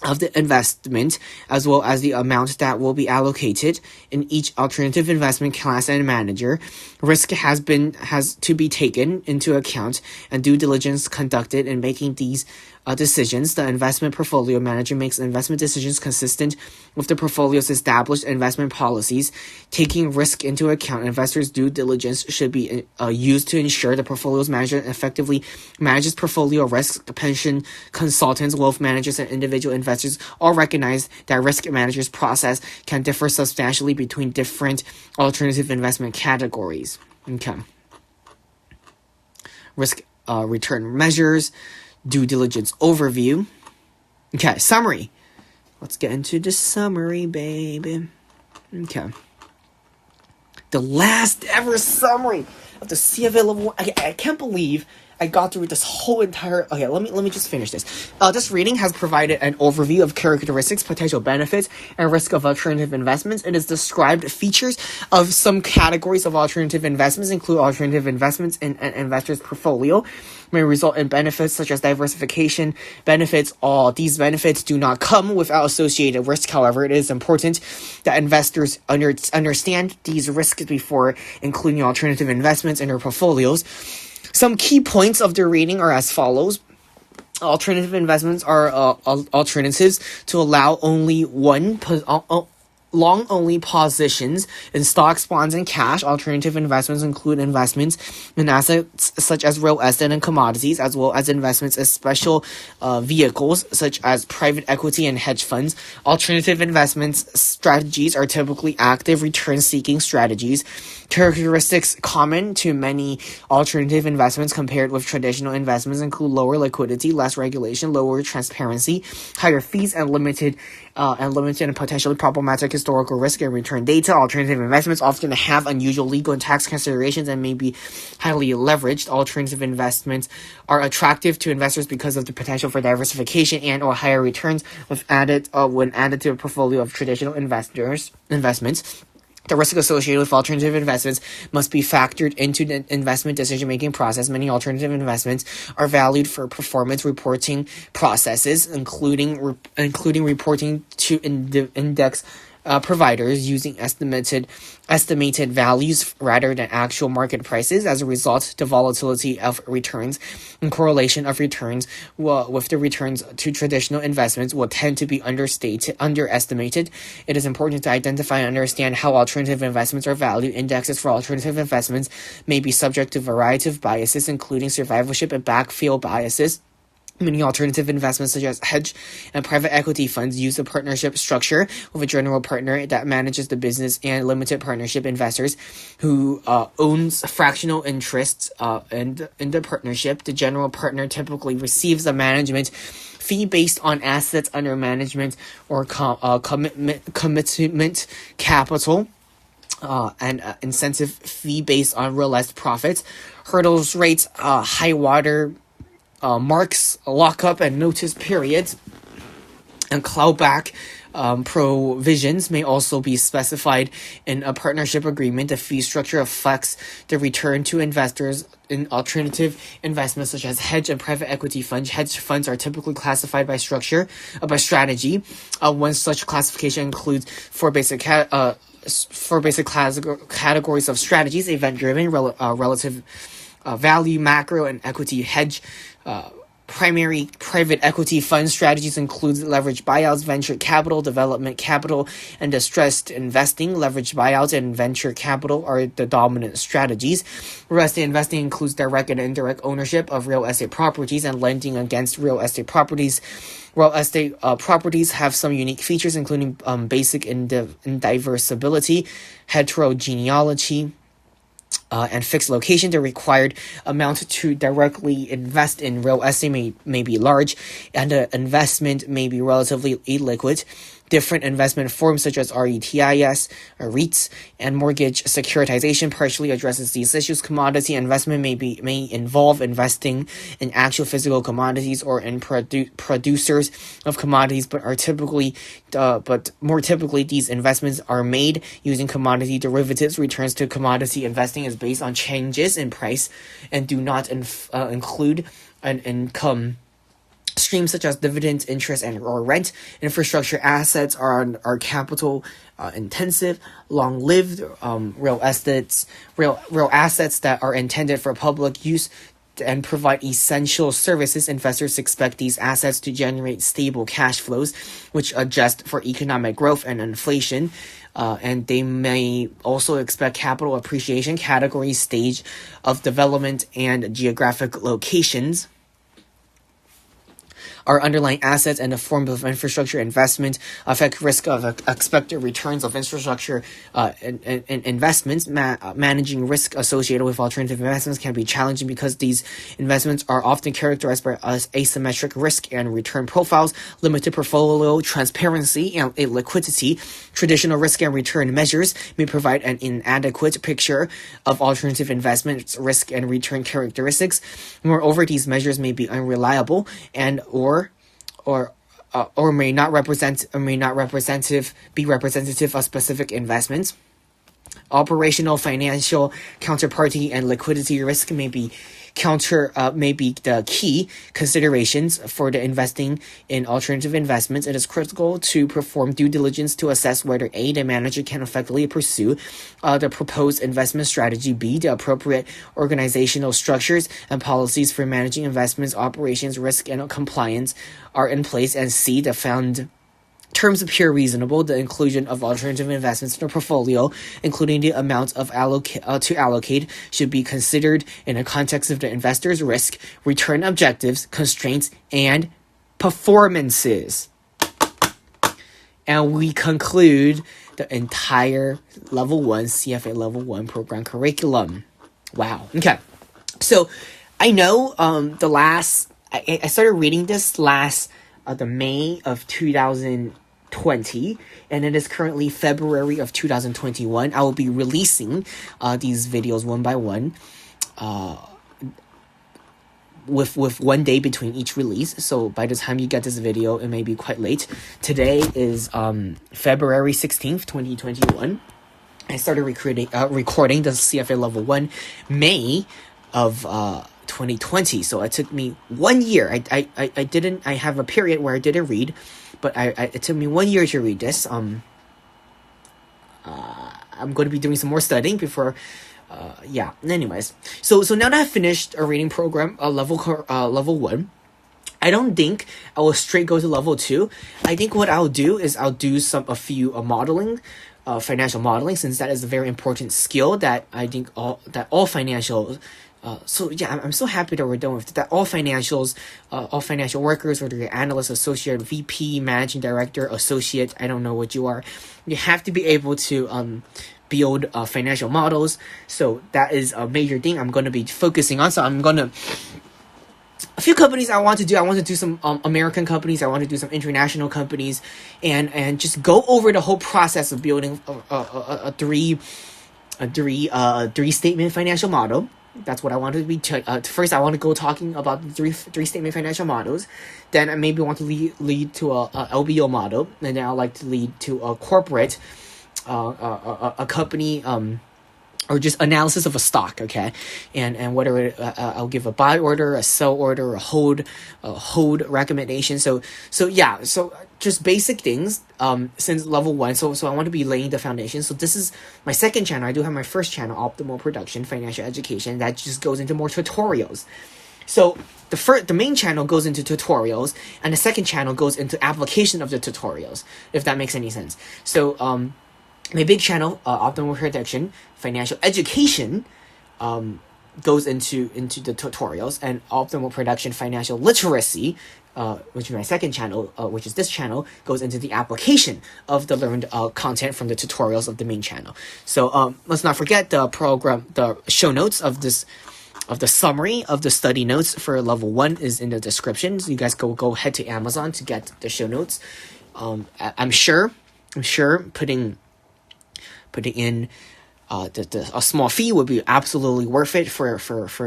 of the investment, as well as the amount that will be allocated in each alternative investment class and manager. Risk has to be taken into account and due diligence conducted in making these decisions. The investment portfolio manager makes investment decisions consistent with the portfolio's established investment policies. Taking risk into account, investors' due diligence should be used to ensure the portfolio's manager effectively manages portfolio risks. Pension consultants, wealth managers, and individual investors all recognize that risk managers' process can differ substantially between different alternative investment categories. Okay. Risk return measures. Due diligence overview. Okay, summary. Let's get into the summary, baby. Okay. The last ever summary of the CFA level 1. I can't believe I got through this whole entire... Okay, let me just finish this. This reading has provided an overview of characteristics, potential benefits, and risk of alternative investments. It has described features of some categories of alternative investments, include alternative investments in an investor's portfolio, may result in benefits such as diversification benefits. All these benefits do not come without associated risk. However, it is important that investors understand these risks before including alternative investments in their portfolios. Some key points of the rating are as follows. Alternative investments are alternatives to allow only one long-only positions in stocks, bonds, and cash. Alternative investments include investments in assets such as real estate and commodities, as well as investments in special vehicles such as private equity and hedge funds. Alternative investments strategies are typically active return-seeking strategies. Characteristics common to many alternative investments compared with traditional investments include lower liquidity, less regulation, lower transparency, higher fees, and limited and potentially problematic historical risk and return data. Alternative investments often have unusual legal and tax considerations and may be highly leveraged. Alternative investments are attractive to investors because of the potential for diversification and or higher returns when added to a portfolio of traditional investments. The risk associated with alternative investments must be factored into the investment decision-making process. Many alternative investments are valued for performance reporting processes, including reporting to index providers using estimated values rather than actual market prices. As a result, the volatility of returns and correlation of returns with the returns to traditional investments will tend to be underestimated. It is important to identify and understand how alternative investments are valued. Indexes for alternative investments may be subject to a variety of biases, including survivorship and backfill biases. Many alternative investments, such as hedge and private equity funds, use a partnership structure with a general partner that manages the business and limited partnership investors who owns fractional interests in the partnership. The general partner typically receives a management fee based on assets under management or commitment capital. And incentive fee based on realized profits. Hurdles rates, high water marks, lockup and notice periods, and clawback provisions may also be specified in a partnership agreement. The fee structure reflects the return to investors in alternative investments such as hedge and private equity funds. Hedge funds are typically classified by strategy. One such classification includes four basic categories of strategies: event-driven, relative value, macro, and equity hedge. Primary private equity fund strategies include leveraged buyouts, venture capital, development capital, and distressed investing. Leveraged buyouts and venture capital are the dominant strategies. Real estate investing includes direct and indirect ownership of real estate properties and lending against real estate properties. Real estate properties have some unique features, including basic indivisibility, heterogeneity, and fixed location. The required amount to directly invest in real estate may be large, and the investment may be relatively illiquid. Different investment forms such as REITs, REITs, and mortgage securitization partially addresses these issues. Commodity investment may involve investing in actual physical commodities or in producers of commodities, but more typically these investments are made using commodity derivatives. Returns to commodity investing is based on changes in price and do not include an income streams such as dividends, interest, or rent. Infrastructure assets are capital intensive, long-lived real assets that are intended for public use and provide essential services. Investors expect these assets to generate stable cash flows, which adjust for economic growth and inflation. And they may also expect capital appreciation. Categories, stage of development, and geographic locations are underlying assets and the form of infrastructure investment affect risk of expected returns of infrastructure investments. Managing risk associated with alternative investments can be challenging because these investments are often characterized by asymmetric risk and return profiles, limited portfolio transparency, and illiquidity. Traditional risk and return measures may provide an inadequate picture of alternative investments risk and return characteristics. Moreover, these measures may be unreliable and or may not be representative of specific investments. Operational, financial, counterparty, and liquidity risk may be the key considerations for the investing in alternative investments. It is critical to perform due diligence to assess whether A, the manager can effectively pursue the proposed investment strategy, B, the appropriate organizational structures and policies for managing investments, operations, risk, and compliance are in place, and C, the terms appear reasonable, the inclusion of alternative investments in a portfolio, including the amount of to allocate, should be considered in the context of the investor's risk, return objectives, constraints, and performances. And we conclude the entire Level 1 CFA Level 1 program curriculum. Wow. Okay. So I know I started reading this the May of 2020, and it is currently February of 2021. I will be releasing these videos one by one, with 1 day between each release. So by the time you get this video, it may be quite late. Today is February 16th, 2021. I started recording the CFA Level 1 May of 2020. So it took me 1 year. I have a period where I didn't read, but it took me 1 year to read this. I'm going to be doing some more studying before. Anyways, so now that I've finished a reading program, level 1, I don't think I will straight go to level 2. I think what I'll do is I'll do a few modeling, financial modeling, since that is a very important skill that I think all financial. I'm so happy that we're done with that. All financial workers, whether you're analyst, associate, VP, managing director, associate, I don't know what you are, you have to be able to build financial models. So that is a major thing I'm going to be focusing on. So I'm going to a few companies I want to do some American companies, I want to do some international companies, and just go over the whole process of building a three statement financial model. That's what I want to be. First, I want to go talking about the three statement financial models. Then I maybe want to lead to a LBO model, and then I'd like to lead to a corporate, a company, or just analysis of a stock. Okay, and whether I'll give a buy order, a sell order, a hold recommendation. So just basic things. Since level 1, so I want to be laying the foundation. So this is my second channel. I do have my first channel, Optimal Production Financial Education, that just goes into more tutorials. So the main channel goes into tutorials, and the second channel goes into application of the tutorials, if that makes any sense. So my big channel, Optimal Production Financial Education, goes into the tutorials, and Optimal Production Financial Literacy, which is my second channel, which is this channel, goes into the application of the learned content from the tutorials of the main channel. So let's not forget the show notes of the summary of the study notes for level 1 is in the description. So you guys go head to Amazon to get the show notes. I'm sure putting in a small fee would be absolutely worth it for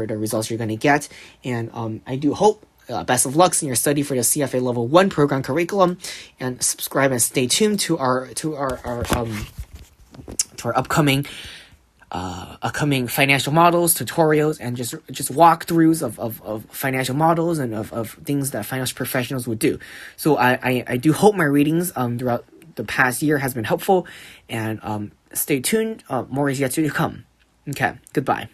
the results you're going to get. And I do hope best of luck in your study for the CFA Level 1 program curriculum, and subscribe and stay tuned to our upcoming financial models, tutorials, and just walkthroughs of financial models and of things that financial professionals would do. So I do hope my readings throughout the past year has been helpful, and stay tuned. More is yet to come. Okay, goodbye.